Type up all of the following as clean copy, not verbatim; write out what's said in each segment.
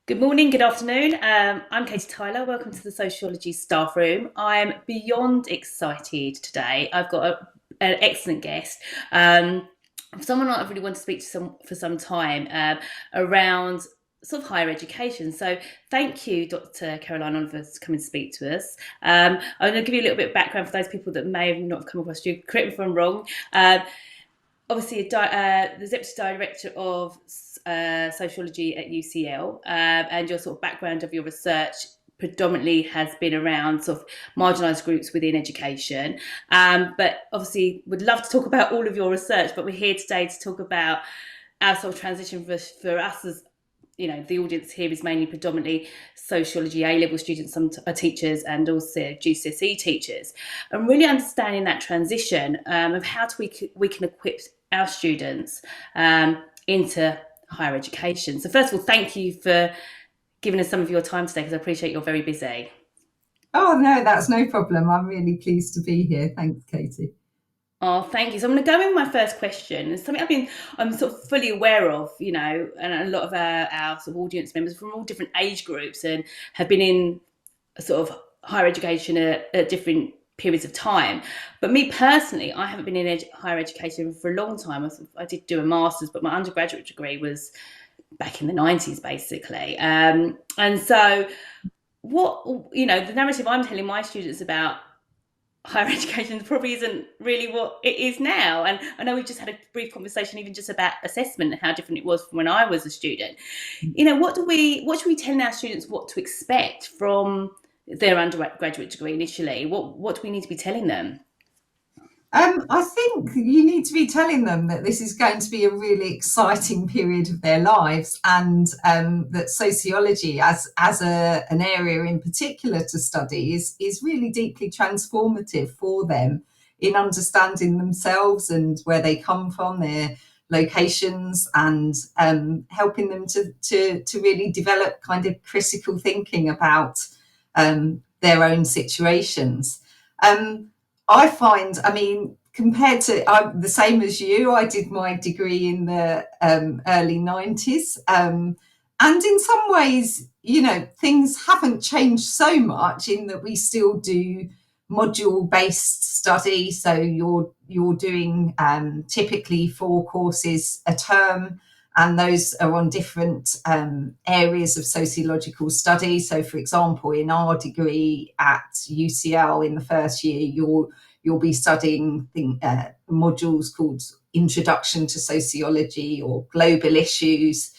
Good morning, good afternoon. I'm Katie Tyler. Welcome to the Sociology Staffroom. I'm beyond excited today. I've got an excellent guest, someone I've really wanted to speak to for some time around sort of higher education. So thank you, Dr. Caroline Oliver, for coming to speak to us. I'm going to give you a little bit of background for those people that may have not come across you. Correct me if I'm wrong. Obviously the deputy director of sociology at UCL, and your sort of background of your research predominantly has been around sort of marginalised groups within education. But obviously, would love to talk about all of your research, but we're here today to talk about our sort of transition for us as the audience here is mainly predominantly sociology A-level students, some teachers, and also GCSE teachers, and really understanding that transition of how we can equip our students into higher education. So first of all, thank you for giving us some of your time today, because I appreciate you're very busy. Oh, no, that's no problem. I'm really pleased to be here. Thanks, Katie. Oh, thank you. So I'm going to go in with my first question. It's something I'm sort of fully aware of, and a lot of our sort of audience members from all different age groups and have been in sort of higher education at different periods of time. But me personally, I haven't been in higher education for a long time. I did do a master's, but my undergraduate degree was back in the 90s, basically. And so the narrative I'm telling my students about higher education probably isn't really what it is now. And I know we just had a brief conversation even just about assessment and how different it was from when I was a student. What should we tell our students what to expect from their undergraduate degree initially? What do we need to be telling them? I think you need to be telling them that this is going to be a really exciting period of their lives, and that sociology, as an area in particular to study, is really deeply transformative for them in understanding themselves and where they come from, their locations, and helping them to really develop kind of critical thinking about their own situations. Um, I find, I mean, compared to I'm the same as you, I did my degree in the early 90s. And in some ways, things haven't changed so much in that we still do module based study. So you're doing typically 4 courses a term, and those are on different areas of sociological study. So, for example, in our degree at UCL in the first year, you'll be studying modules called Introduction to Sociology or Global Issues.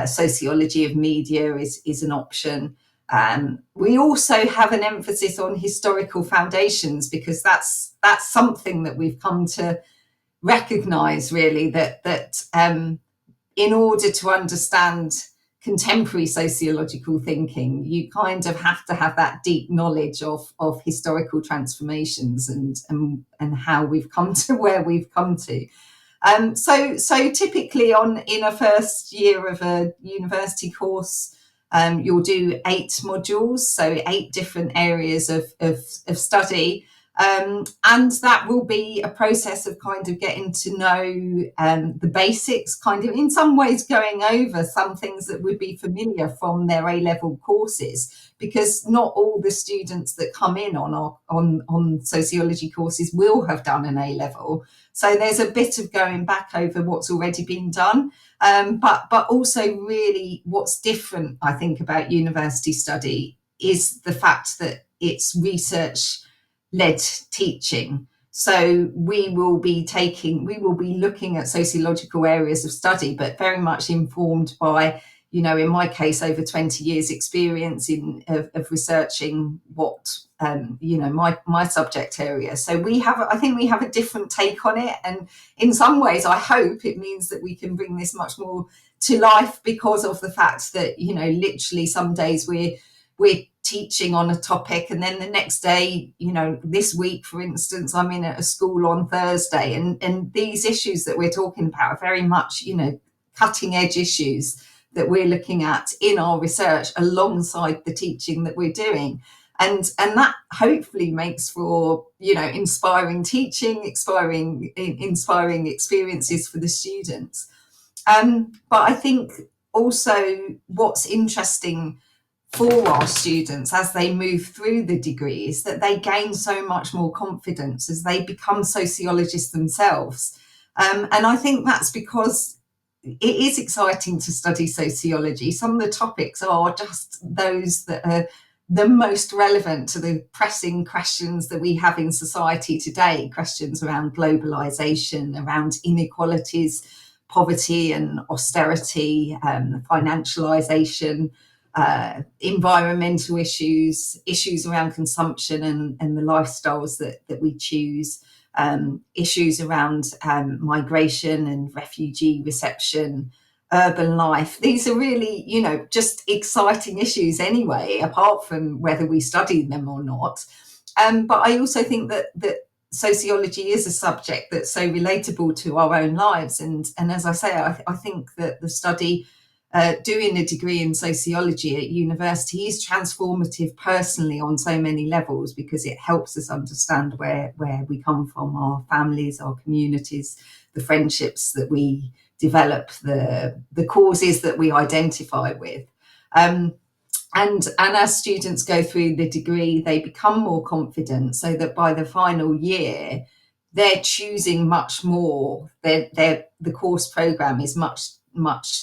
Sociology of Media is an option. We also have an emphasis on historical foundations, because that's something that we've come to recognise, really, that in order to understand contemporary sociological thinking, you kind of have to have that deep knowledge of historical transformations and how we've come to where we've come to. So typically in a first year of a university course, you'll do 8 modules, so 8 different areas of study. And that will be a process of kind of getting to know the basics, kind of in some ways going over some things that would be familiar from their A-level courses, because not all the students that come in on sociology courses will have done an A-level. So there's a bit of going back over what's already been done. But also really what's different, I think, about university study is the fact that it's research led teaching. So we will be looking at sociological areas of study, but very much informed by, in my case, over 20 years experience of researching what, my subject area. So I think we have a different take on it. And in some ways, I hope it means that we can bring this much more to life, because of the fact that, literally some days we're teaching on a topic, and then the next day, this week, for instance, I'm in at a school on Thursday, and these issues that we're talking about are very much, cutting edge issues that we're looking at in our research alongside the teaching that we're doing. And that hopefully makes for, inspiring teaching, inspiring experiences for the students. But I think also what's interesting for our students as they move through the degree is that they gain so much more confidence as they become sociologists themselves. And I think that's because it is exciting to study sociology. Some of the topics are just those that are the most relevant to the pressing questions that we have in society today, questions around globalization, around inequalities, poverty and austerity, financialization, environmental issues, issues around consumption and the lifestyles that we choose, issues around migration and refugee reception, urban life. These are really, just exciting issues anyway, apart from whether we study them or not. But I also think that sociology is a subject that's so relatable to our own lives. And as I say, I think that the study doing a degree in sociology at university is transformative personally on so many levels, because it helps us understand where we come from, our families, our communities, the friendships that we develop, the causes that we identify with. And as students go through the degree, they become more confident, so that by the final year, they're choosing much more. The course program is much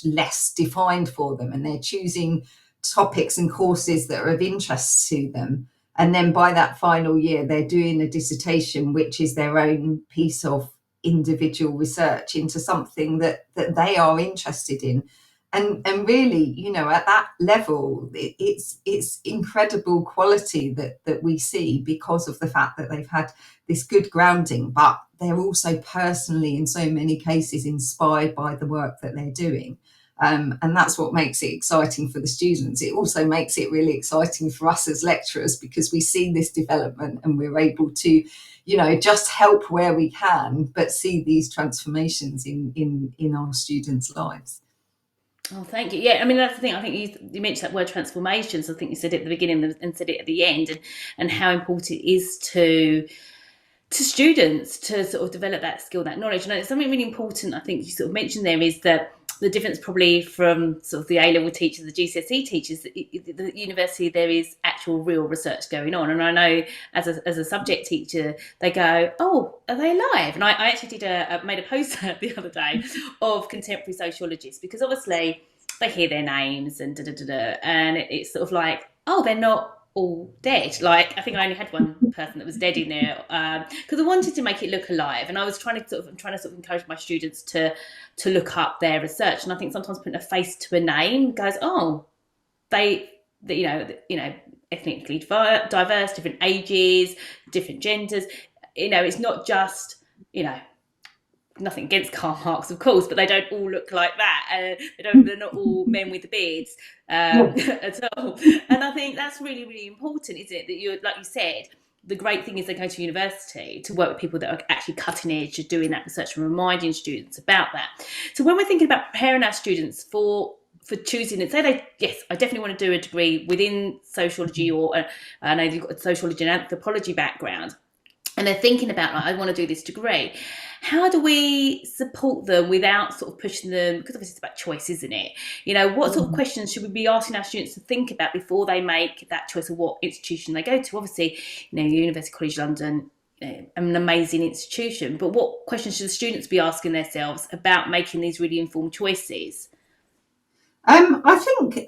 less defined for them, and they're choosing topics and courses that are of interest to them. And then by that final year, they're doing a dissertation, which is their own piece of individual research into something that they are interested in. And really, at that level, it's incredible quality that we see because of the fact that they've had this good grounding, but they're also personally, in so many cases, inspired by the work that they're doing. And that's what makes it exciting for the students. It also makes it really exciting for us as lecturers, because we see this development and we're able to, just help where we can, but see these transformations in our students' lives. Oh, thank you. Yeah, I mean that's the thing. I think you mentioned that word transformation. So I think you said it at the beginning and said it at the end, and how important it is to students to sort of develop that skill, that knowledge. And it's something really important. I think you sort of mentioned there is that the difference probably from sort of the A level teachers, the GCSE teachers, the university, there is actual real research going on. And I know as a subject teacher, they go, "Oh, are they live?" And I actually made a poster the other day of contemporary sociologists, because obviously they hear their names and and it's sort of like, oh, they're not all dead. Like, I think I only had one person that was dead in there, because I wanted to make it look alive, and I was trying to sort of encourage my students to look up their research. And I think sometimes putting a face to a name goes, oh, they ethnically diverse, different ages, different genders. It's not just nothing against Karl Marx, of course, but they don't all look like that. They're not all men with the beards at all. And I think that's really, really important, isn't it? That you're, like you said, the great thing is they go to university to work with people that are actually cutting edge of doing that research and reminding students about that. So when we're thinking about preparing our students for choosing it, say yes, I definitely want to do a degree within sociology, or I know you've got a sociology and anthropology background, and they're thinking about, like, I want to do this degree. How do we support them without sort of pushing them? Because obviously it's about choice, isn't it? What sort of questions should we be asking our students to think about before they make that choice of what institution they go to? Obviously, University College London, an amazing institution, but what questions should the students be asking themselves about making these really informed choices? I think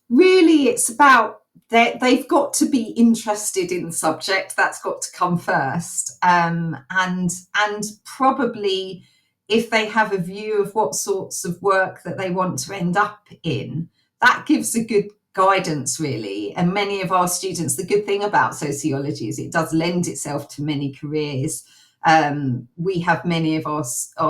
really it's about they've got to be interested in the subject. That's got to come first, and probably if they have a view of what sorts of work that they want to end up in, that gives a good guidance, really. And many of our students, the good thing about sociology is it does lend itself to many careers. We have many of our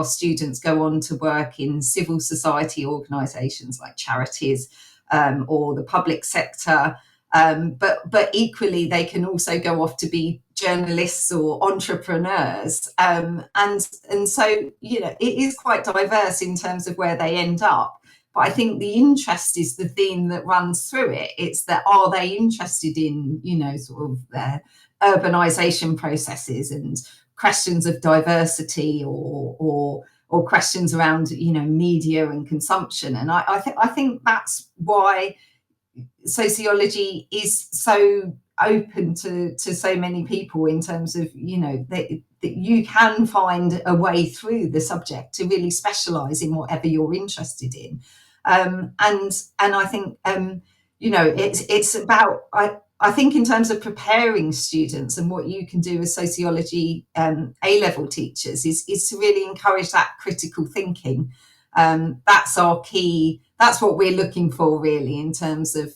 students go on to work in civil society organisations like charities, or the public sector. But equally, they can also go off to be journalists or entrepreneurs. And so, it is quite diverse in terms of where they end up. But I think the interest is the theme that runs through it. It's that, are they interested in, sort of their urbanisation processes and questions of diversity, or or questions around, media and consumption. And I think that's why sociology is so open to so many people, in terms of, that you can find a way through the subject to really specialize in whatever you're interested in. And I think, it's about, I think, in terms of preparing students, and what you can do as sociology A-level teachers is to really encourage that critical thinking. That's our key. That's what we're looking for, really, in terms of,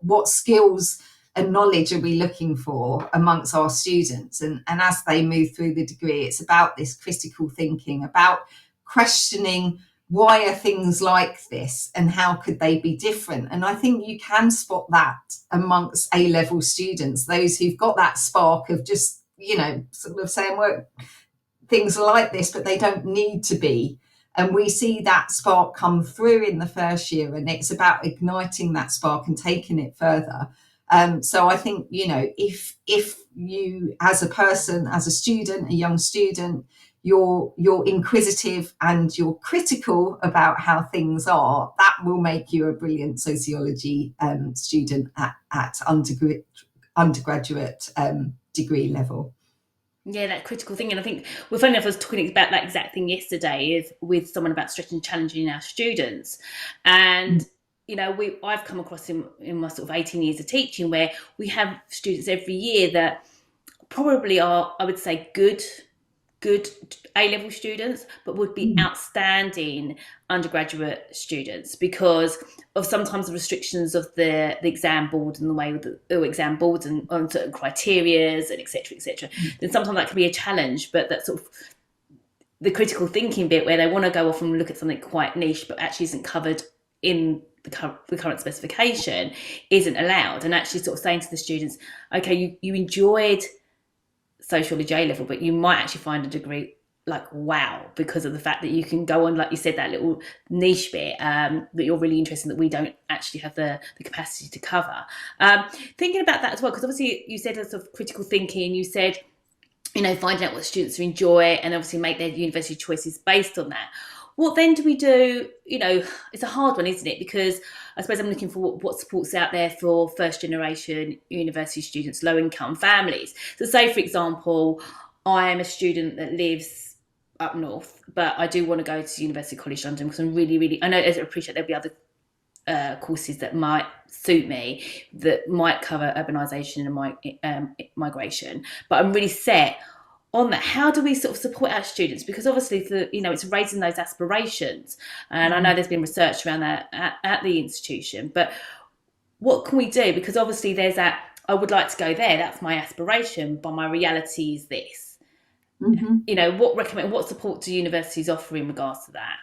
what skills and knowledge are we looking for amongst our students. And as they move through the degree, it's about this critical thinking, about questioning, why are things like this and how could they be different? And I think you can spot that amongst A-level students, those who've got that spark of just, sort of saying, well, things are like this, but they don't need to be. And we see that spark come through in the first year, and it's about igniting that spark and taking it further. So I think, if you, as a person, as a student, a young student, you're inquisitive and you're critical about how things are, that will make you a brilliant sociology student at undergraduate degree level. Yeah, that critical thinking. I think, well, funny enough, I was talking about that exact thing yesterday is with someone about stretching and challenging our students. And, I've come across in my sort of 18 years of teaching, where we have students every year that probably are, I would say, good A-level students, but would be outstanding undergraduate students because of sometimes the restrictions of the exam board and the way the exam boards and on certain criterias and etc. etc. Then sometimes that can be a challenge, but that sort of the critical thinking bit where they want to go off and look at something quite niche but actually isn't covered in the current specification isn't allowed, and actually sort of saying to the students, okay, you enjoyed sociology A level, but you might actually find a degree like wow because of the fact that you can go on, like you said, that little niche bit that you're really interested in that we don't actually have the capacity to cover. Thinking about that as well, because obviously you said sort of critical thinking, you said finding out what students enjoy and obviously make their university choices based on that. What then do we do? It's a hard one, isn't it? Because I suppose I'm looking for what support's out there for first generation university students, low income families. So say, for example, I am a student that lives up north, but I do want to go to University College London because I'm really, really, I know, I appreciate there'll be other courses that might suit me, that might cover urbanisation and migration, but I'm really set on that. How do we sort of support our students? Because obviously, it's raising those aspirations, and I know there's been research around that at the institution. But what can we do? Because obviously, there's that. I would like to go there. That's my aspiration, but my reality is this. Mm-hmm. What support do universities offer in regards to that?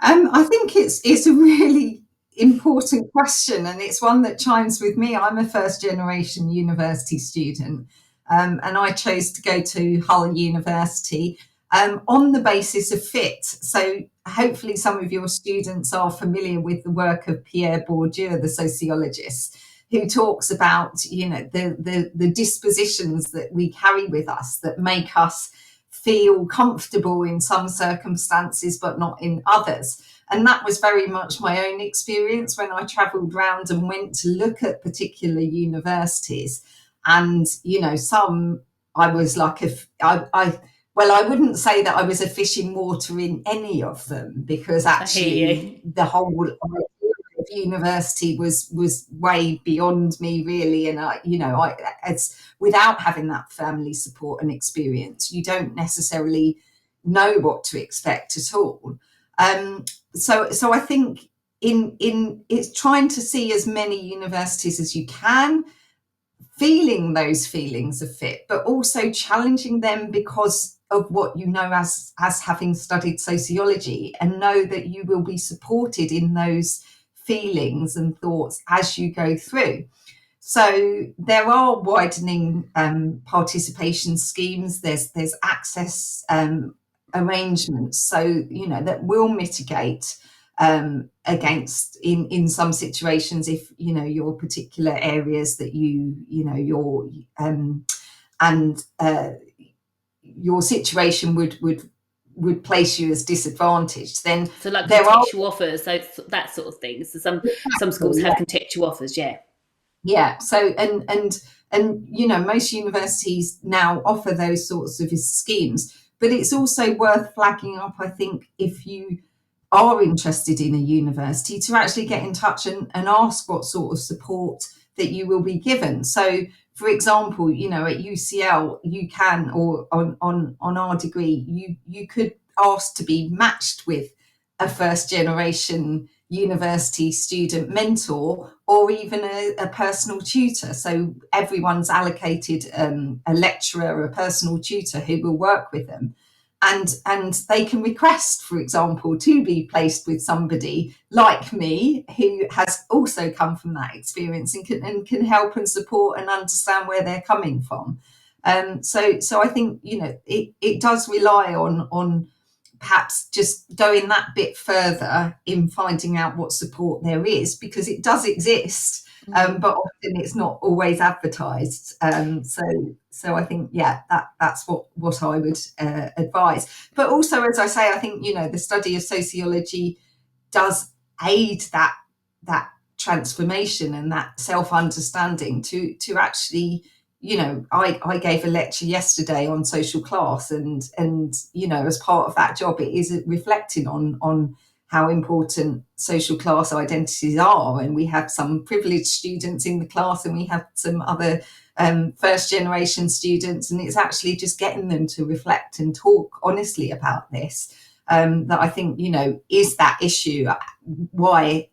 I think it's a really important question, and it's one that chimes with me. I'm a first generation university student, and I chose to go to Hull University on the basis of fit. So hopefully some of your students are familiar with the work of Pierre Bourdieu, the sociologist, who talks about the dispositions that we carry with us that make us feel comfortable in some circumstances but not in others. And that was very much my own experience when I travelled round and went to look at particular universities. And some, I was like I wouldn't say that I was a fish in water in any of them, because I hear actually you. the whole idea of university was way beyond me, really. And it's without having that family support and experience, you don't necessarily know what to expect at all. So I think in it's trying to see as many universities as you can, feeling those feelings of fit, but also challenging them because of what you know as having studied sociology, and know that you will be supported in those feelings and thoughts as you go through. So there are widening participation schemes. There's access arrangements, so that will mitigate against in some situations if your particular areas that your and your situation would would place you as disadvantaged, then So like there are contextual offers, so that sort of thing. So some schools exactly, have contextual offers, yeah. yeah. So and most universities now offer those sorts of schemes, but it's also worth flagging up, I think, if you are interested in a university, to actually get in touch and ask what sort of support that you will be given. So, for example, at UCL, you can, or on our degree, you could ask to be matched with a first generation university student mentor, or even a personal tutor. So everyone's allocated a lecturer, a personal tutor who will work with them, and they can request, for example, to be placed with somebody like me who has also come from that experience, and can help and support and understand where they're coming from. So I think it does rely on perhaps just going that bit further in finding out what support there is, because it does exist, Mm. but often it's not always advertised. So I think, yeah, that's what I would advise. But also, as I say, I think the study of sociology does aid that transformation and that self-understanding to actually, I gave a lecture yesterday on social class, and as part of that job, it is reflecting on how important social class identities are. And we have some privileged students in the class, and we have some other first generation students, and it's actually just getting them to reflect and talk honestly about this, that I think is that issue. Why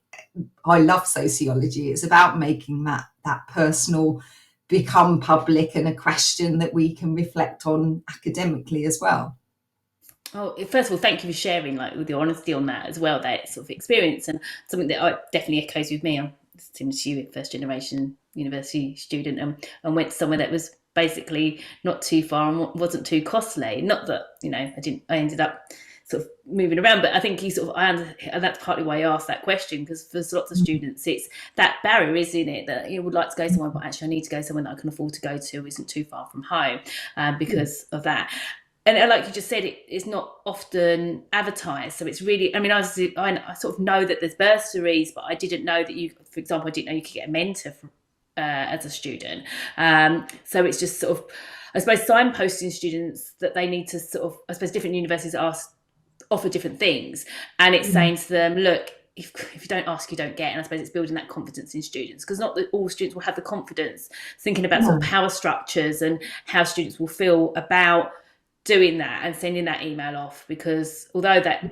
I love sociology, it's about making that personal become public, and a question that we can reflect on academically as well. Oh, first of all, thank you for sharing, like, with your honesty on that as well, that sort of experience, and something that definitely echoes with me. I'm similar to you, a first generation university student, and went somewhere that was basically not too far and wasn't too costly. Not that I ended up sort of moving around, but I think and that's partly why I asked that question, because for lots of students, it's that barrier, isn't it, that you would like to go somewhere, but actually I need to go somewhere that I can afford to go to, isn't too far from home, because of that. And like you just said, it's not often advertised, so it's really. I mean, I sort of know that there's bursaries, but I didn't know that for example, I didn't know you could get a mentor as a student. So it's just sort of, I suppose, signposting students that they need to sort of, I suppose, different universities offer different things, and it's Mm. saying to them, look. If you don't ask, you don't get. And I suppose it's building that confidence in students, because not that all students will have the confidence, thinking about sort of No. power structures and how students will feel about doing that and sending that email off, because although that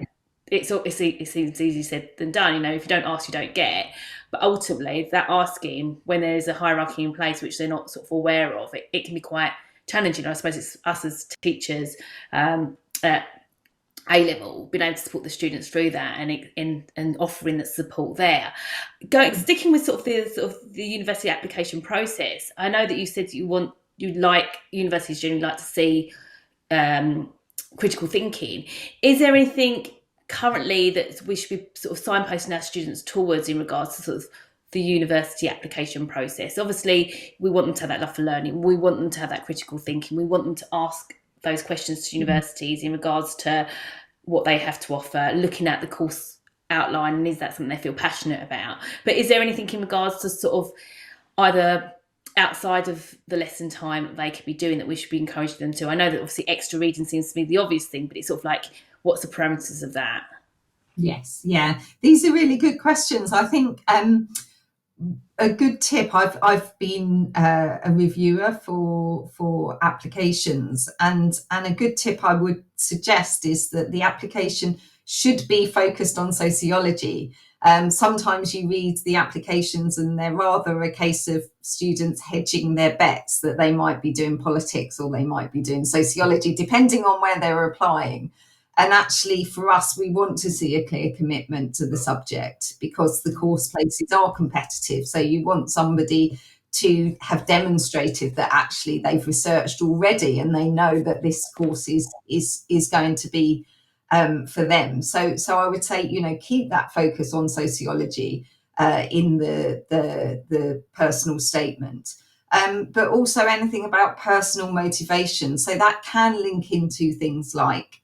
it seems easier said than done, if you don't ask, you don't get. But ultimately, that asking, when there's a hierarchy in place which they're not sort of aware of, it can be quite challenging. I suppose it's us as teachers, at A level, being able to support the students through that, and offering that support there. Sticking with sort of the university application process, I know that you said you like universities generally like to see um, critical thinking. Is there anything currently that we should be sort of signposting our students towards in regards to sort of the university application process? Obviously, we want them to have that love for learning. We want them to have that critical thinking. We want them to ask those questions to universities in regards to what they have to offer, looking at the course outline, and is that something they feel passionate about? But is there anything in regards to sort of either outside of the lesson time they could be doing that we should be encouraging them to? I know that obviously extra reading seems to be the obvious thing, but it's sort of like, what's the parameters of that? Yes, yeah, these are really good questions. I think a good tip. I've been a reviewer for applications, and a good tip I would suggest is that the application should be focused on sociology. Sometimes you read the applications and they're rather a case of students hedging their bets that they might be doing politics or they might be doing sociology, depending on where they're applying. And actually, for us, we want to see a clear commitment to the subject, because the course places are competitive. So you want somebody to have demonstrated that actually they've researched already and they know that this course is going to be for them. So I would say, keep that focus on sociology in the personal statement. But also anything about personal motivation. So that can link into things like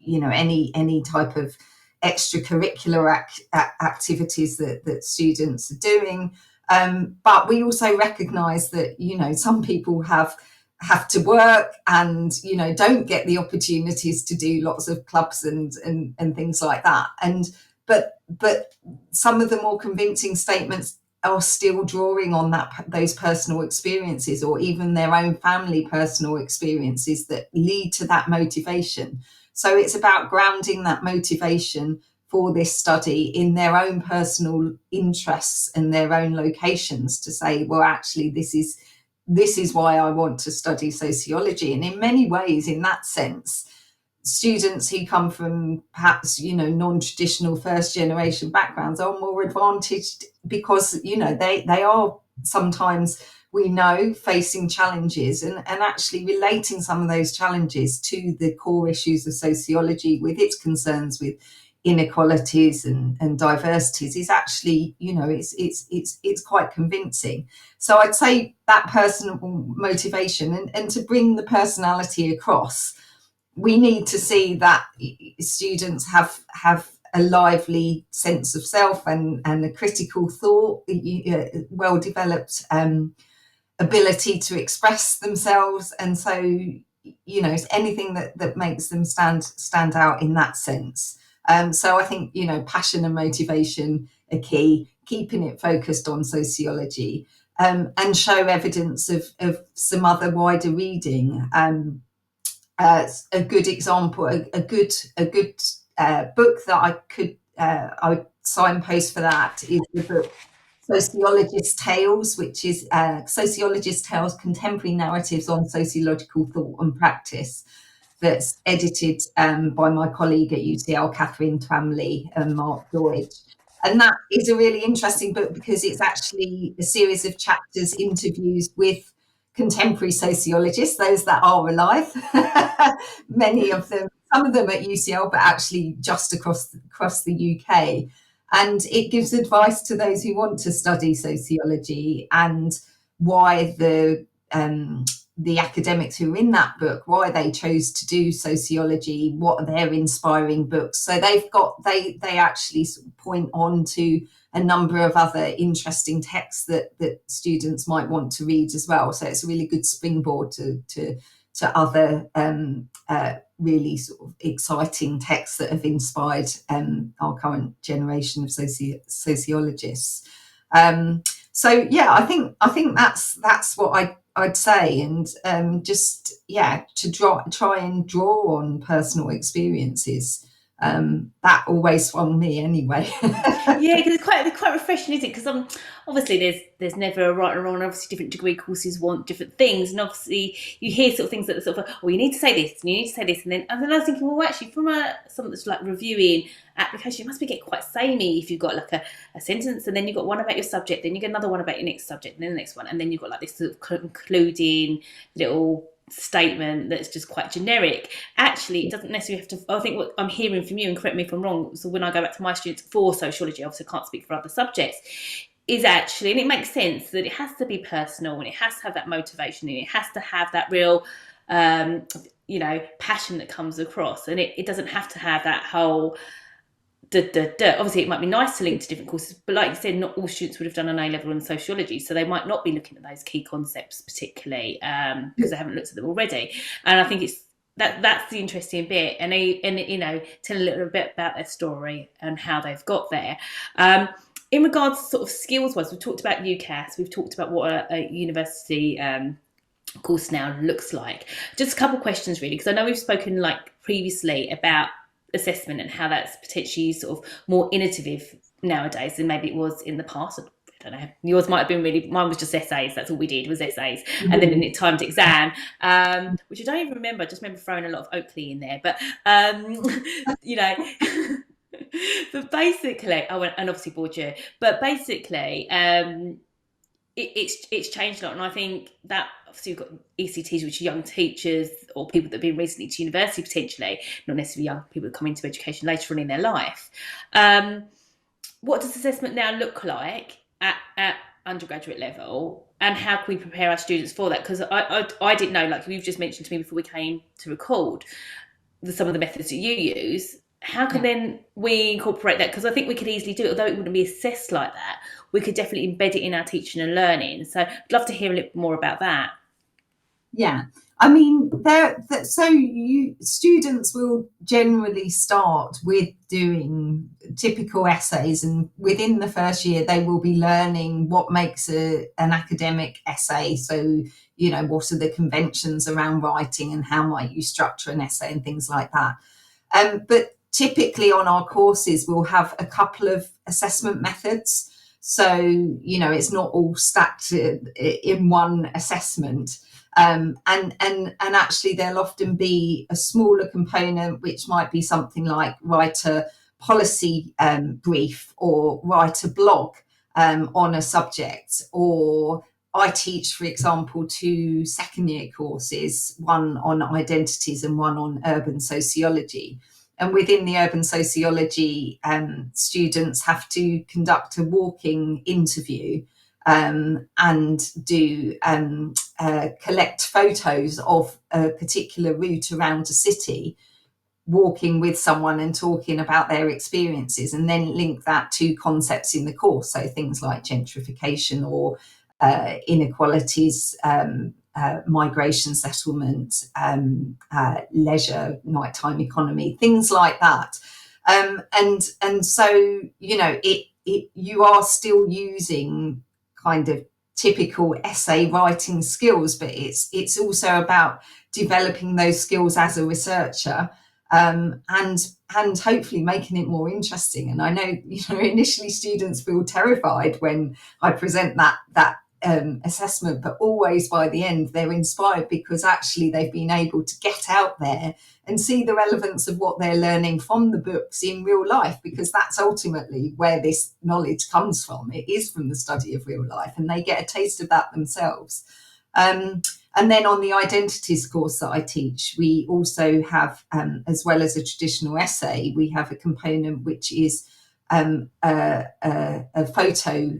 any type of extracurricular activities that students are doing. But we also recognise that some people have to work and don't get the opportunities to do lots of clubs and things like that. And but some of the more convincing statements are still drawing on those personal experiences, or even their own family personal experiences that lead to that motivation. So it's about grounding that motivation for this study in their own personal interests and their own locations, to say, well, actually, this is why I want to study sociology. And in many ways, in that sense, students who come from perhaps non-traditional first generation backgrounds are more advantaged, because they are sometimes, we know, facing challenges, and actually relating some of those challenges to the core issues of sociology with its concerns with inequalities and diversities is actually, it's quite convincing. So I'd say that personal motivation, and to bring the personality across, we need to see that students have a lively sense of self and a critical thought, well developed ability to express themselves, and so it's anything that makes them stand out in that sense. So I think passion and motivation are key, keeping it focused on sociology, and show evidence of some other wider reading. A good example, a good book that I would signpost for that is the book Sociologist Tales, which is Sociologist Tales: Contemporary Narratives on Sociological Thought and Practice, that's edited by my colleague at UCL, Catherine Twamley and Mark Deutsch. And that is a really interesting book because it's actually a series of chapters, interviews with contemporary sociologists, those that are alive, many of them, some of them at UCL, but actually just across the UK. And it gives advice to those who want to study sociology, and why the academics who are in that book, why they chose to do sociology, what are their inspiring books. So they actually sort of point on to a number of other interesting texts that students might want to read as well. So it's a really good springboard to other really sort of exciting texts that have inspired our current generation of sociologists. So yeah, I think that's what I'd say, and just to try and draw on personal experiences. That always swung me anyway. Yeah, because it's quite refreshing, isn't it? Because obviously there's never a right or wrong. And obviously, different degree courses want different things, and obviously you hear sort of things that are sort of, oh, you need to say this, and you need to say this, and then I was thinking, well, actually, from something that's like reviewing application, it must be get quite samey if you've got like a sentence, and then you've got one about your subject, then you get another one about your next subject, and then the next one, and then you've got like this sort of concluding little statement that's just quite generic. Actually, it doesn't necessarily have to. I think what I'm hearing from you, and correct me if I'm wrong, so when I go back to my students for sociology, obviously I can't speak for other subjects, is actually, and it makes sense that it has to be personal, and it has to have that motivation, and it has to have that real passion that comes across, and it doesn't have to have that whole obviously it might be nice to link to different courses, but like you said, not all students would have done an A-level in sociology, so they might not be looking at those key concepts particularly because they haven't looked at them already. And I think it's that's the interesting bit, and tell a little bit about their story and how they've got there. In regards to sort of skills wise, we've talked about UCAS, we've talked about what a university course now looks like. Just a couple of questions really, because I know we've spoken like previously about assessment and how that's potentially sort of more innovative nowadays than maybe it was in the past. I don't know. Yours might have been mine was just essays. That's all we did was essays, and then in a timed exam, which I don't even remember. I just remember throwing a lot of Oakley in there, but but basically, and obviously Bourdieu. But basically, it's changed a lot, and I think that obviously you've got ECTs, which are young teachers or people that have been recently to university potentially, not necessarily young people that come into education later on in their life. What does assessment now look like at undergraduate level, and how can we prepare our students for that? Because I didn't know, like you've just mentioned to me before we came to record, some of the methods that you use, how can Yeah. then we incorporate that? Because I think we could easily do it, although it wouldn't be assessed like that. We could definitely embed it in our teaching and learning. So I'd love to hear a little more about that. Yeah, I mean, so you students will generally start with doing typical essays, and within the first year, they will be learning what makes an academic essay. So, what are the conventions around writing, and how might you structure an essay, and things like that. But typically on our courses, we'll have a couple of assessment methods. So, it's not all stacked in one assessment. And actually, there'll often be a smaller component, which might be something like write a policy brief or write a blog on a subject. Or I teach, for example, two second year courses, one on identities and one on urban sociology. And within the urban sociology, students have to conduct a walking interview and do collect photos of a particular route around a city, walking with someone and talking about their experiences, and then link that to concepts in the course. So things like gentrification or inequalities, migration, settlement, leisure, nighttime economy, things like that. And so you are still using kind of typical essay writing skills, but it's also about developing those skills as a researcher, and hopefully making it more interesting. And I know initially students feel terrified when I present that assessment, but always by the end they're inspired, because actually they've been able to get out there and see the relevance of what they're learning from the books in real life, because that's ultimately where this knowledge comes from. It is from the study of real life, and they get a taste of that themselves. And then on the identities course that I teach, we also have, as well as a traditional essay, we have a component which is a photo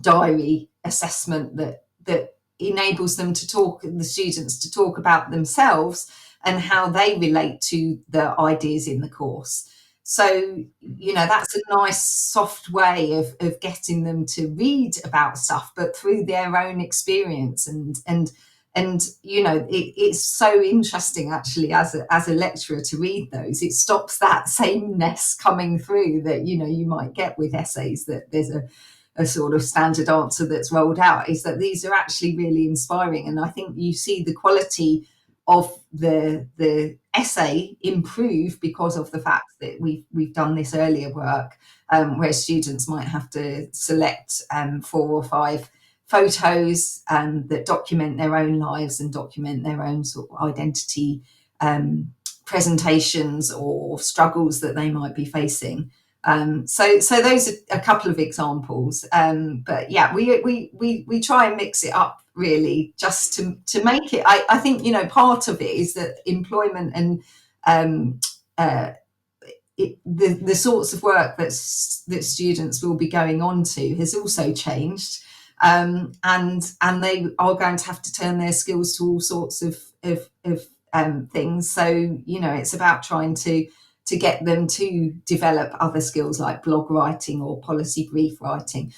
diary assessment that enables them to talk, the students to talk about themselves and how they relate to the ideas in the course. So, that's a nice soft way of getting them to read about stuff, but through their own experience. It's so interesting actually as a lecturer to read those. It stops that sameness coming through that you might get with essays, that there's a sort of standard answer that's rolled out. Is that these are actually really inspiring, and I think you see the quality of the essay improve because of the fact that we've done this earlier work, where students might have to select 4 or 5 photos that document their own lives and document their own sort of identity presentations or struggles that they might be facing. So those are a couple of examples, but yeah, we try and mix it up really, just to make it. I think part of it is that employment and the sorts of work that students will be going on to has also changed, and they are going to have to turn their skills to all sorts of things. So it's about trying to get them to develop other skills like blog writing or policy brief writing.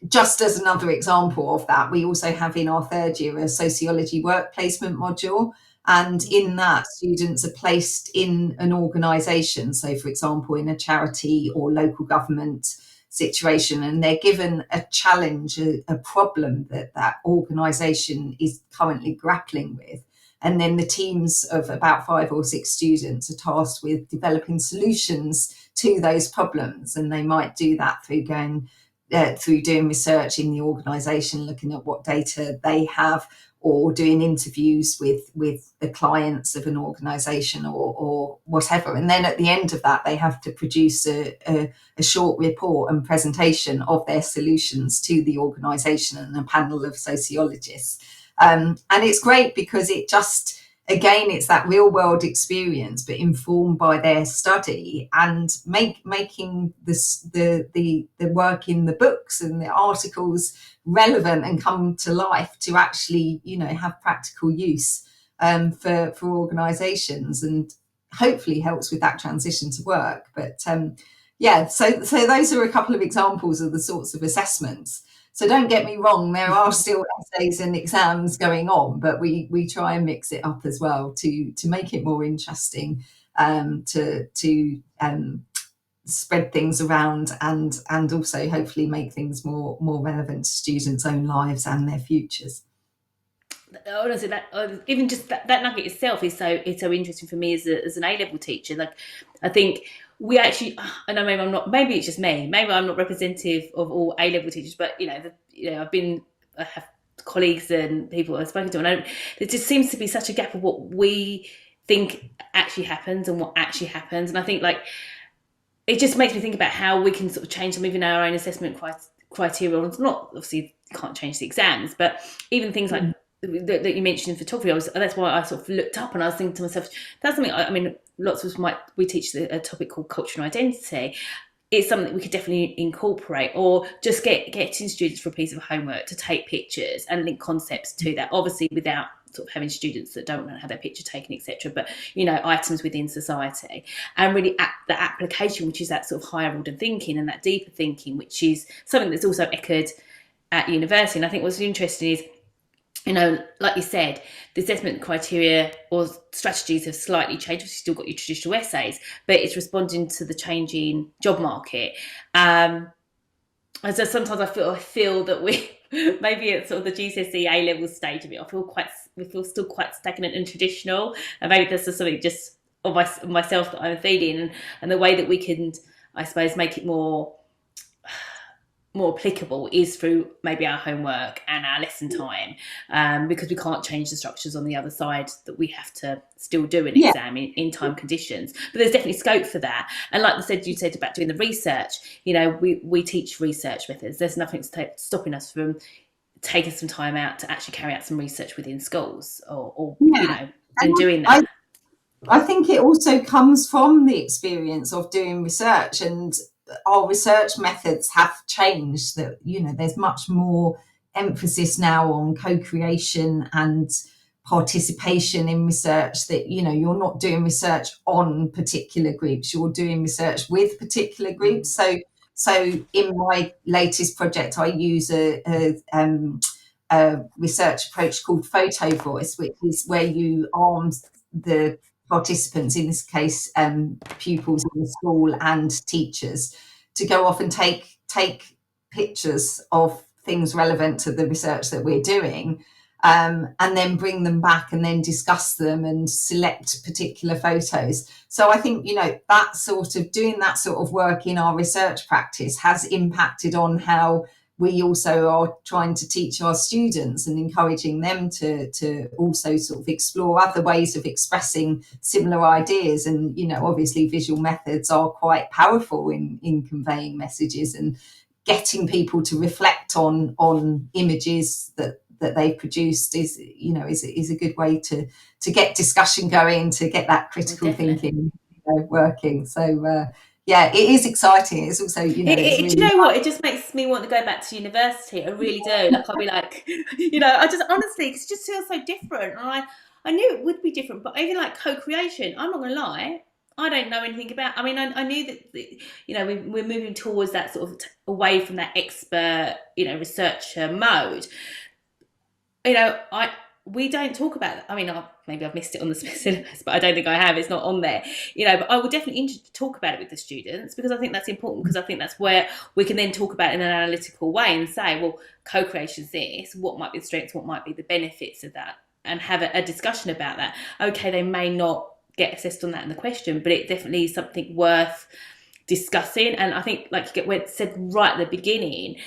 Just as another example of that, we also have in our third year a sociology work placement module. And in that, students are placed in an organisation. So, for example, in a charity or local government situation, and they're given a challenge, a problem that organisation is currently grappling with. And then the teams of about 5 or 6 students are tasked with developing solutions to those problems. And they might do that through doing research in the organisation, looking at what data they have, or doing interviews with the clients of an organisation or whatever. And then at the end of that, they have to produce a short report and presentation of their solutions to the organisation and a panel of sociologists. And it's great because it just, again, it's that real world experience, but informed by their study, and making the work in the books and the articles relevant and come to life to actually have practical use. for organisations, and hopefully helps with that transition to work. But yeah, so those are a couple of examples of the sorts of assessments. So don't get me wrong, there are still essays and exams going on, but we try and mix it up as well to make it more interesting, to spread things around, and also hopefully make things more relevant to students' own lives and their futures. Honestly, that even just that nugget itself is so interesting for me as an A level teacher. Like, I think we actually, I know maybe I'm not, maybe it's just me, maybe I'm not representative of all A level teachers, but I have colleagues and people I've spoken to, and there just seems to be such a gap of what we think actually happens and what actually happens, and I think like it just makes me think about how we can sort of change some even our own assessment criteria. It's not obviously you can't change the exams, but even things like that you mentioned in photography, that's why I sort of looked up and I was thinking to myself, that's something. I mean, lots of us we teach a topic called culture and identity. It's something that we could definitely incorporate, or just getting students for a piece of homework to take pictures and link concepts to that. Obviously, without sort of having students that don't want to have their picture taken, etc. But items within society, and really the application, which is that sort of higher order thinking and that deeper thinking, which is something that's also echoed at university. And I think what's interesting is, like you said, the assessment criteria or strategies have slightly changed. You've still got your traditional essays, but it's responding to the changing job market. And so sometimes I feel that we maybe at sort of the GCSE A level stage of it, we feel still quite stagnant and traditional, and maybe this is something just of myself that I'm feeling, and the way that we can, I suppose, make it more applicable is through maybe our homework and our lesson time, because we can't change the structures on the other side that we have to still do an exam in time conditions. But there's definitely scope for that. And like you said about doing the research, we teach research methods. There's nothing stopping us from taking some time out to actually carry out some research within schools and doing that. I think it also comes from the experience of doing research, and our research methods have changed. That there's much more emphasis now on co-creation and participation in research, that you're not doing research on particular groups, you're doing research with particular groups. So in my latest project I use a research approach called photo voice, which is where you arm the participants, in this case pupils in the school and teachers, to go off and take pictures of things relevant to the research that we're doing, and then bring them back and then discuss them and select particular photos. So I think that sort of doing that sort of work in our research practice has impacted on how we also are trying to teach our students and encouraging them to also sort of explore other ways of expressing similar ideas. And obviously visual methods are quite powerful in conveying messages and getting people to reflect on images that they've produced is a good way to get discussion going, to get that critical thinking working. So yeah, it is exciting. It's also, it's really, do you know what? It just makes me want to go back to university. I really do. Like, I'll be like, I just honestly, because it just feels so different. And I knew it would be different, but even like co-creation, I'm not going to lie, I don't know anything about. I mean, I knew that, we're moving towards that sort of away from that expert, researcher mode. We don't talk about that. I mean, maybe I've missed it on the syllabus, but I don't think I have. It's not on there, but I will definitely talk about it with the students, because I think that's important, because I think that's where we can then talk about it in an analytical way and say, well, co-creation is this, what might be the strengths, what might be the benefits of that, and have a discussion about that. Okay, they may not get assessed on that in the question, but it definitely is something worth discussing. And I think, like you said right at the beginning,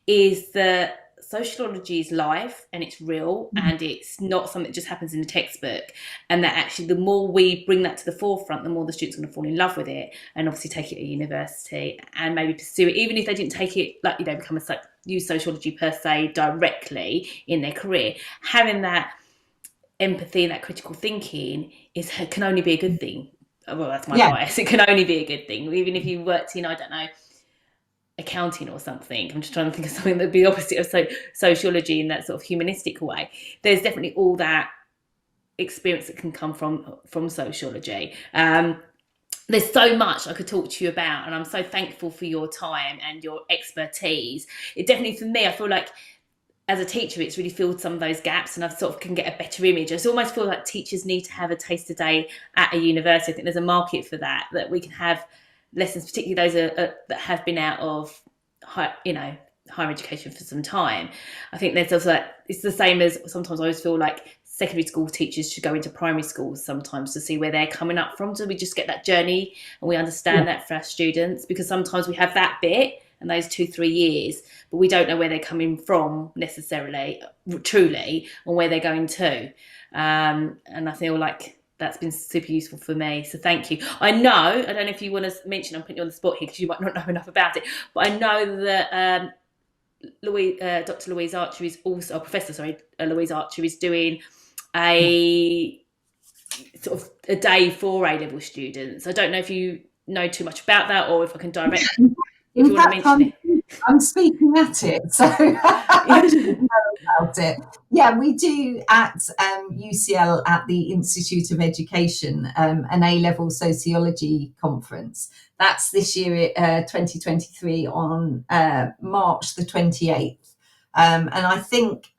is that sociology is live and it's real, and it's not something that just happens in a textbook, and that actually the more we bring that to the forefront, the more the students are going to fall in love with it, and obviously take it at university and maybe pursue it, even if they didn't take it, like, become use sociology per se directly in their career. Having that empathy and that critical thinking can only be a good thing. Well, that's my bias. It can only be a good thing, even if you worked in, I don't know, accounting or something. I'm just trying to think of something that'd be opposite of sociology in that sort of humanistic way. There's definitely all that experience that can come from sociology. There's so much I could talk to you about, and I'm so thankful for your time and your expertise. It definitely, for me, I feel like as a teacher, it's really filled some of those gaps, and I sort of can get a better image. I almost feel like teachers need to have a taster day at a university. I think there's a market for that, that we can have lessons, particularly those that have been out of higher education for some time. I think there's also like, it's the same as sometimes I always feel like secondary school teachers should go into primary schools sometimes to see where they're coming up from, so we just get that journey and we understand that for our students, because sometimes we have that bit and those 2-3 years, but we don't know where they're coming from necessarily, truly, and where they're going to. And I feel like that's been super useful for me. So thank you. I don't know if you want to mention, I'm putting you on the spot here because you might not know enough about it, but I know that Dr. Louise Archer is also, Louise Archer is doing a sort of a day for A-level students. I don't know if you know too much about that, or if I can direct, if you In want to fact, mention it. I'm speaking at it, so I should know about it. Yeah, we do at UCL, at the Institute of Education, an A-level sociology conference. That's this year, 2023, on March the 28th. And I think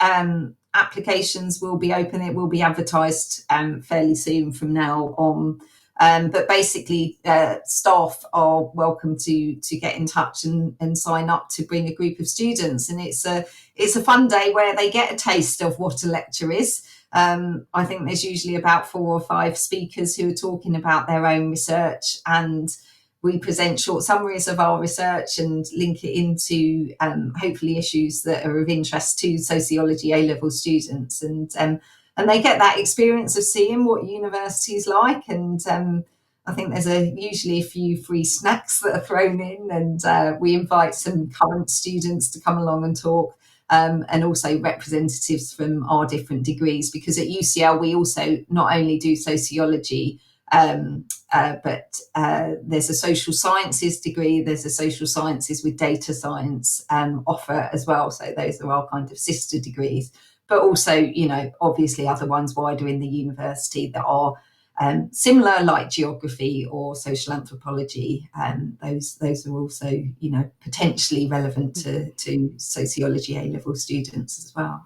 applications will be open. It will be advertised fairly soon from now on. But basically, staff are welcome to get in touch and sign up to bring a group of students, and it's a fun day where they get a taste of what a lecture is. I think there's usually about 4 or 5 speakers who are talking about their own research, and we present short summaries of our research and link it into hopefully issues that are of interest to sociology A-level students, and they get that experience of seeing what university is like. And I think there's usually a few free snacks that are thrown in, and we invite some current students to come along and talk, and also representatives from our different degrees, because at UCL we also not only do sociology, but there's a social sciences degree, there's a social sciences with data science offer as well. So those are our kind of sister degrees, but also, obviously other ones wider in the university that are similar, like geography or social anthropology. Those are also, potentially relevant to sociology A-level students as well.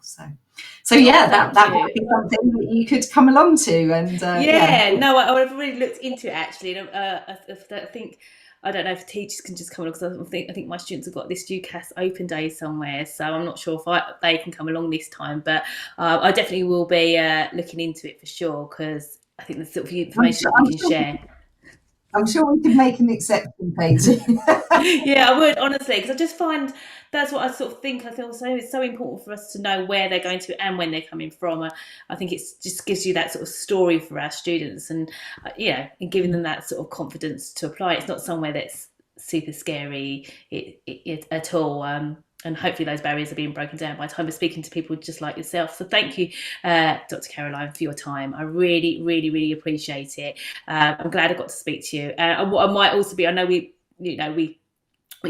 So yeah, that might be something that you could come along to. And I've really looked into it actually. And I think, I don't know if teachers can just come along, because I think my students have got this UCAS open day somewhere, so I'm not sure if they can come along this time, but I definitely will be looking into it for sure, because I think there's sort of information that we can share. I'm sure we could make an exception, Katie. Yeah, I would, honestly, because I just find that's what I sort of think. I feel so it's so important for us to know where they're going to and when they're coming from. I think it just gives you that sort of story for our students, and and giving them that sort of confidence to apply. It's not somewhere that's super scary at all. And hopefully those barriers are being broken down by the time we're speaking to people just like yourself. So thank you, Dr. Caroline, for your time. I really, really, really appreciate it. I'm glad I got to speak to you. And what I might also be, I know we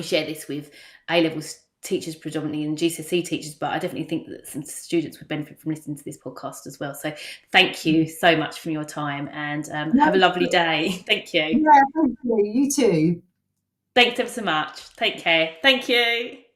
share this with A-level teachers predominantly and GCSE teachers, but I definitely think that some students would benefit from listening to this podcast as well. So thank you so much for your time, and have a lovely day. Thank you. Yeah, thank you. You too. Thanks ever so much. Take care. Thank you.